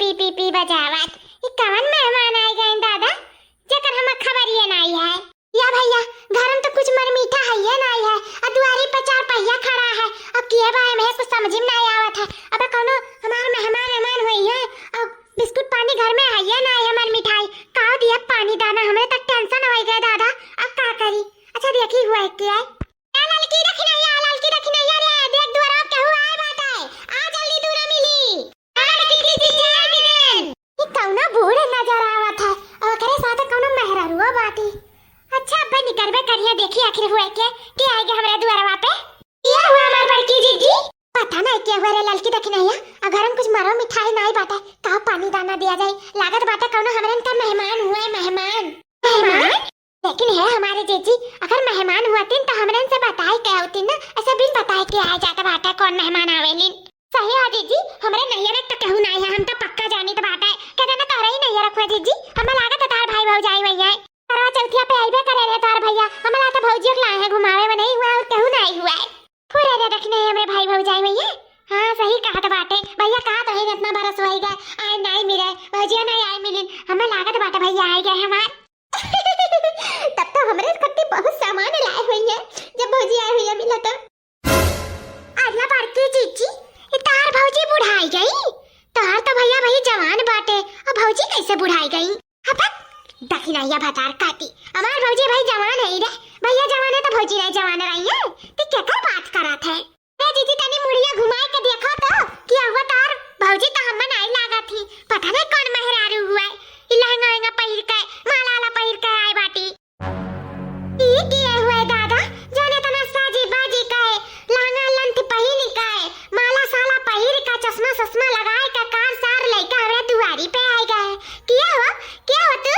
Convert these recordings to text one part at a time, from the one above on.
P बजावत। ये कौन मेहमान आए गए दादा जेकर हम खबरिए नहीं है। या भैया घर में तो कुछ मर मीठा है ये नहीं है। और दुआरी पर चार पहिया खड़ा है और किए भाई में कुछ समझ में नहीं आवत है। अब कौनो हमार मेहमान हुई है और बिस्कुट पानी घर में है ये नहीं हमार मिठाई का दिया पानी दाना हमें तक टेंशन हो गया दादा। अब का करी। अच्छा देखी हुआ है क्या लड़की रखना या लड़की रखना या रे देख दुआरा कहू आए बात है आ जल्दी दूर मिली ये कौनो बूढ़ नजर आवत है और करे साथ कौनो मेहरारूआ बाटी। अच्छा अब निकलबे करिए देखी आखिर हुआ के आएगा हमारे द्वारा पे ये हुआ हमार बड़की जीजी पता नहीं क्या हुआ रे लड़की रखना या अगर हम कुछ मारो मिठाई नहीं बाटे का पानी दाना दिया जाए लागत बाटे कौनो हमरन का मेहमान हुआ है मेहमान लेकिन है हमारे जीजी अगर मेहमान हुआतिन तो हमरन से बताए क्या होती ना ऐसा बिन बताए के आ जाता बाटा कौन मेहमान आवेलिन। सही है जीजी हमरे नैया में तो कहू नहीं है हम तो पक्का जानी तो बाटा है कहना ना तोरे ही नैया रखवा जीजी हमें लागत है तार भाई भौजाई भैया करवा चौथिया पे आइबे करे रे तार भैया हमें लाता भौजी को लाए हैं घुमावे में नहीं हुआ और कहू नहीं हुआ है पूरा रे रखने है हमें भाई भौजाई भैया। हां सही कहा तो बाटे भैया कहा तो है इतना बरस होई गए आए नहीं मिले भौजिया नहीं आए मिलिन हमें लागत बाटा भैया आए गए हमार तब तो हमरे कत्ती बहुत सामान लाए हुए हैं जब भौजी आई हुई है मिला तो अगला बार की जीजी तार भौजी बुढ़ाई गई तार तो भैया भाई जवान बाटे अब भौजी कैसे बुढ़ाई गई अब दखिनाइया भतार काटी हमार भौजी भाई जवान है रे भैया जवान है तो भौजी नहीं जवान रही है तो क्या कर बात करत है रे जीजी तनी मुड़िया घुमाए के देखो तो क्या हुआ तार भौजी तो हमन आई लागा थी पता नहीं कौन मेहरारू हुआ है लहंगा लहंगा पहिर के माला पहिर के आए बाटी ये किए हुए दादा जाने तना साजी बाजी का लहंगा लंथ पहिर का माला साला पहिर का चश्मा ससमा लगाए का कार सार लेके हमारे दुआरी पे आए गए क्या हो तू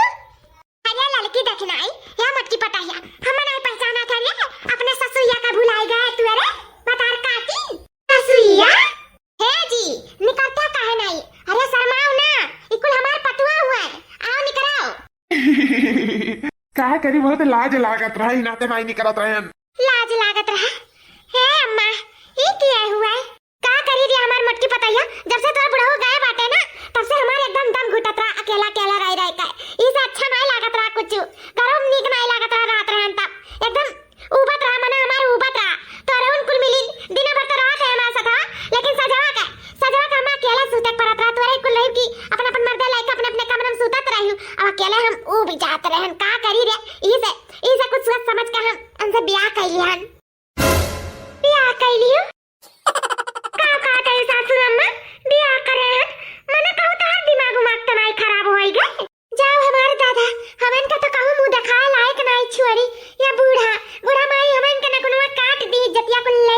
अरे लड़की देखना आई या मत की पता है हम नहीं पहचाना था रे अपने ससुरिया का भुलाए गए तू अरे बतार काटी ससुरिया है जी निकलता काहे नहीं अरे शर्माओ ना इकुल हमार पतुआ हुआ है आओ निकराओ का करी बहुत लाज लागत रहा ही नाते माई नहीं करत रहन लाज लागत रहा है अम्मा ये क्या हुआ है का करी रे हमार मटकी पतैया जब से तोरा बुढ़ऊ गए बाटे ना तब से हमार एकदम दम घुटत रहा अकेला अकेला रह का इसे अच्छा नहीं लागत रहा कुछ गरम नीक नहीं लागत रहा रात रहन तब एकदम उबत रहा मने हमार उबत रहा तोरे उन कुल मिलिन दिन भर तो रात है हमार साथ लेकिन सजवा का हम अकेला सुतक परत रहा तोरे कुल नहीं की अपन अपन मर्दे लायक अपने अपने कमरे में सुतत रही अब अकेले हम ऊब जात रहन का करी रे इसे कुछ सोच समझ के हम उनसे ब्याह कैलियन ब्याह कैलियो का कहे सासू अम्मा ब्याह करे मने कहू तार दिमाग उमाग तो नहीं खराब होई गए जाओ हमारे दादा हमन का तो कहू मुंह दिखाए लायक नहीं छुरी या बूढ़ा माई हमन के न कोनो काट दी जतिया को ले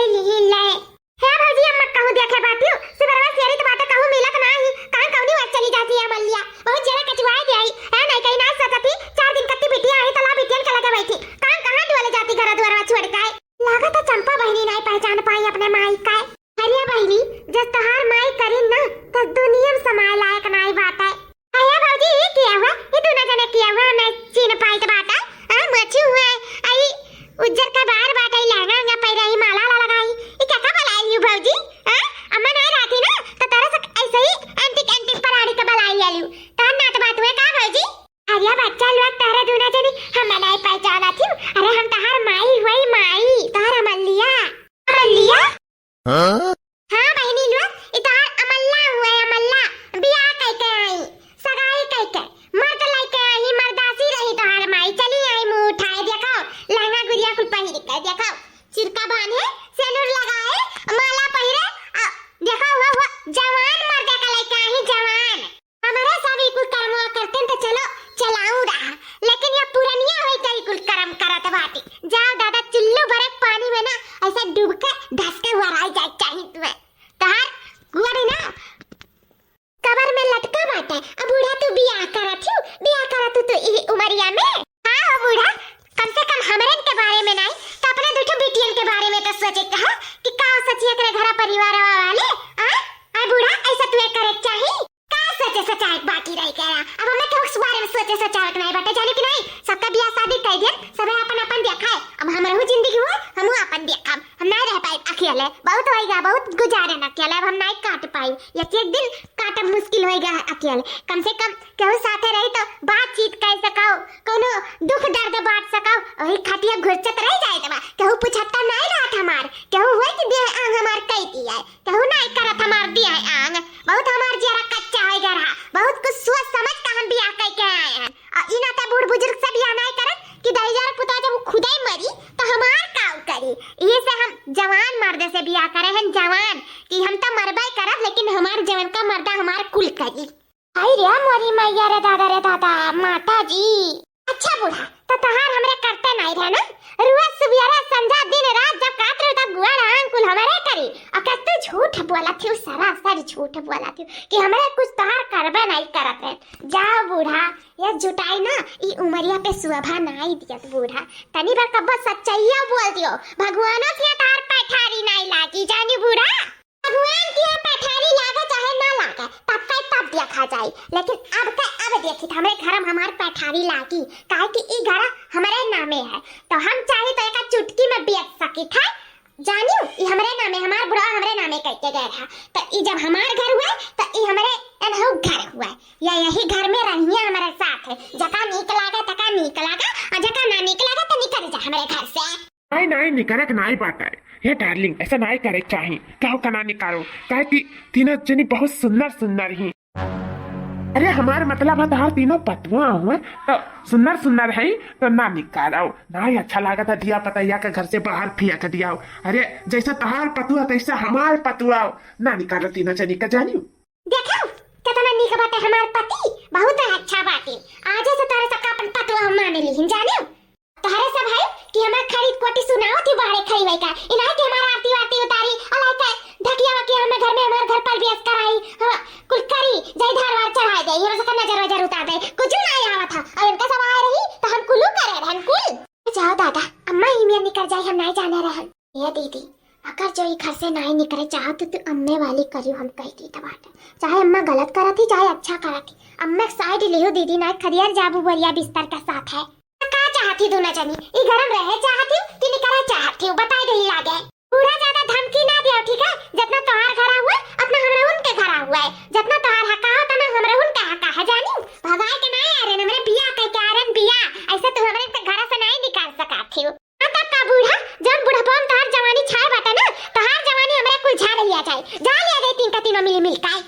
है भौजी अम्मा कहू देखे बातियो सिबरवा सेरी तो बात कहू मिलत नहीं कान कौनी वाट चली जाती है मल्लिया बहुत जरा कचवाई गई है नहीं कहीं ना सकती 4 दिन कत्ती बिटिया आई तला बिटियन के लगे बैठी कान कहां डोले जाती घर द्वारा छोड़ के लागत है चंपा बहनी नहीं पहचान पाई अपने माई का अरे बहनी जब तहार माई करी ना तो दुनिया में समाय लायक नहीं बात है आया भौजी ये किया हुआ ये तूने जने किया हुआ मैं चीन पाई तो बात है हां मची हुआ आई उज्जर का बार बात है लहंगा पैर रही माला लगाई ये क्या का बलाई यू भौजी हां अम्मा नहीं रहती ना तो तेरा से ऐसे ही एंटी पराड़ी का बलाई ले लूं तार ना तो बात हुए का भौजी अरे बच्चा लोग तारे दूना जनी हम नहीं पहचाना थी अरे हम तहार माई हुई माई तार अमलिया हां बहनी लोग इतार अमल्ला हुआ अमल्ला बियाह कैके आई सगाई कैके मर्द लाइके आई मर्दासी रही तहार माई चली आई मुंह उठाए देखाओ लहंगा गुड़िया कुल पहिर के देखाओ चिरका बांधे काट पाई, एक दिन काटब मुश्किल हो गया अकेले। कम से कम केहू साथे रही तो बातचीत कर सकाओ, कोनो दुख दर्द बांट सकाओ। वही खटिया घुरचत रह जाए तबा केहू पूछता नहीं रहत हमार, केहू होई कि दे आंग हमार कई दिया है, केहू नहीं करत हमार दिया है आंग। बहुत हमार जरा कच्चा है गरा, बहुत कुछ सोच समझ के हम बियाह कई के आए हैं। और इना त बूढ़ बुजुर्ग से बियाह नहीं करत कि दहेजार पुता जब खुदा ही मरी तो हमार काम करी। ये से हम जवान मर्द से बियाह करे हैं, जवान कि हम तो मरबे करब लेकिन हमार जवान का मर्दा हमार कुल करी। आई रे मोरी मैया रे दादा माता जी। अच्छा बूढ़ा तो तहार हमरे करते नहीं रहे ना, रोज सुबह संध्या दिन रात जब कात रहे तब गुआड़ अंकुल हमारे करी। और कत्ते झूठ बोला थी, सरासर झूठ बोला थी कि हमारे कुछ तहार करबे नहीं करत रहे। जाओ बूढ़ा, ये जुटाई ना ई उमरिया पे सुभा नहीं दियत बूढ़ा, तनी बार कब्बा सच्चाइया बोल दियो। भगवानों की तार पैठारी नहीं लागी जानी बूढ़ा, भगवान की पैठारी लागे चाहे ना लागे तब का तब देखा जाए। लेकिन अब देखी हमारे घर में हमार पैठारी लागी, काहे कि ई घर हमारे नामे है तो हम चाहे तो एक चुटकी में बेच सकी था। जानियो ई हमारे नामे, हमार बुढ़ा हमारे नामे करके गए था, तो ई जब हमार घर हुआ तो ई हमारे एनहु घर हुआ या यही घर में रहिए हमारे साथ है। जका नीक लागे तका नीक लागे और जका ना नीक लागे तो निकल जा हमारे घर से। नहीं नहीं निकले नहीं बात है ये डार्लिंग, ऐसा नहीं करे चाहिए। कहो कना निकालो, काहे कि तीनों जनी बहुत सुंदर सुंदर ही। अरे हमारे मतलब है तहार तीनों पतुआ हुए तो सुंदर सुंदर है तो ना निकालो। नहीं अच्छा लगा था दिया पतैया के घर से बाहर फेंक दिया। अरे जैसा तहार पतुआ तैसा हमार पतुआ ना निकालो तीनों जनी का जानियो। देखो कितना निक बाटे हमार पति, बहुत अच्छा बाटे। आज से तारे सबका अपन पतुआ हम मान ली जानियो। तारे सब है कि हमार खरीद कोटी सुनाओ थी बाहर खड़ी वई का इना के हमारा आरती वारती उतारी अलाई का ढकिया के हम घर में हमार घर पर बेस कराई कुल करी जय धारवार चढ़ा दे ये सब नजर वजर उतार दे कुछ नहीं आवा था। और इनका सब आए रही तो हम कुलू करे रहन कुल। जाओ दादा अम्मा ही में निकल जाए, हम नहीं जाने रहन। ये दीदी अगर जो ये घर से नहीं निकले चाहत तो अम्मे वाली करियो, हम कह दी तबाट चाहे अम्मा गलत करा थी चाहे अच्छा करा थी। अम्मा साइड लियो दीदी ना खरियार जाबू बरिया बिस्तर के साथ है। का चाहती दोनों जनी ई घर में रहे चाहती कि निकला चाहती हो बताई दे लागे। पूरा ज्यादा धमकी ना दियो ठीक है, जितना तोहार घरा हुआ अपना हमरा उनके घरा हुआ है, जितना तोहार हका हो तना हमरा उनका हका है जानी। भगाए के नहीं आ रहे हमरे बिया कह के आ रहे बिया, ऐसे तो हमरे के घर से नहीं निकाल सकाती हो। तब का बूढ़ा जब बुढ़ापन तोहार जवानी छाए बाटे ना तोहार जवानी हमरे कुल झाड़ लिया जाए, जा लिया गई तीन का तीनों मिल का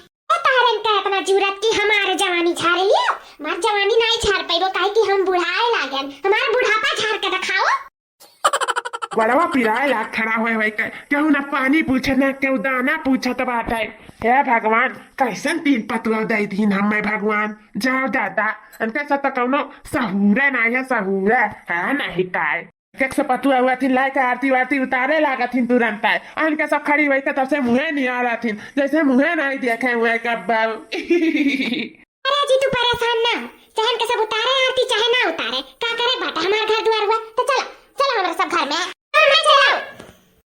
तारन का इतना जरूरत की हमारे जवानी झाड़ लियो। मार जवानी नहीं झाड़ पाइबो काहे कि हम बुढ़ाए लागन, हमार बुढ़ापा झाड़ के दिखाओ। बड़वा पिराए लाग खड़ा हुए केहू ना पानी पूछे ना केहू दाना पूछत बाटे। हे भगवान कैसन तीन पतुआ दे दीन हमें भगवान। जाओ दादा इनके साथ कौनो सहूरे नहीं है, सहूरे है नहीं काय एक से पतुआ हुआ थी लाइक आरती वारती उतारे लागा थी तुरंत आए। इनके सब खड़ी हुई तब से मुँहे नहीं आ रहा थी, जैसे मुँहे नहीं देखे हुए कब। अरे जी तू परेशान ना, चाहे के सब उतारे आरती चाहे ना उतारे का करे बाटा हमार घर द्वार हुआ तो चलो चलो हमारे सब घर में चलो।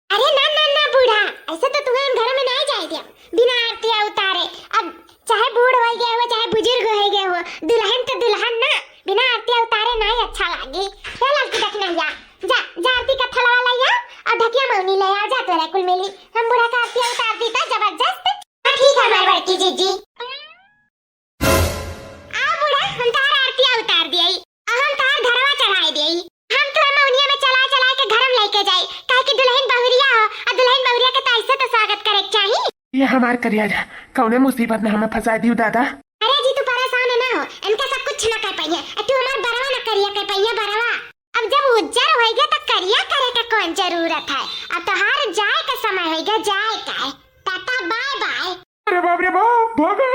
अरे ना ना ना बूढ़ा ऐसे तो तुम्हें घर में नहीं जाए दिया बिना आरती उतारे। अब चाहे बूढ़ हो गए हो चाहे बुजुर्ग हो गए हो, दुल्हन तो दुल्हन ना बिना आरती उतारे नहीं अच्छा लागे। क्या लगती देखना जा जा जा आरती का थलवा ले आ और ढकिया मौनी ले आ जा तोरा कुल मिली हम बूढ़ा का आरती उतार दी था जबरदस्त। ठीक है हमारी बड़की जीजी हम तार आरती उतार दिए हम तार घरवा चढ़ाई दिए। हम तो मौनिया में चला चला के घर में लेके जाई काहे कि दुल्हन बहुरिया हो और दुल्हन बहुरिया के तैसे तो स्वागत करे चाहिए। ये हमार करिया जा कौने मुसीबत में हमें फंसा दियो दादा। अरे जी तू परेशान ना हो, इनका सब कुछ ना कर पाइए तू हमार बरवा ना करिया कर पाइए बरवा। अब जब उज्जर हो गया तो करिया करे का कौन जरूरत है। अब तो हर जाए का समय हो गया जाए का टाटा बाय बाय। अरे बाप रे बाप भागो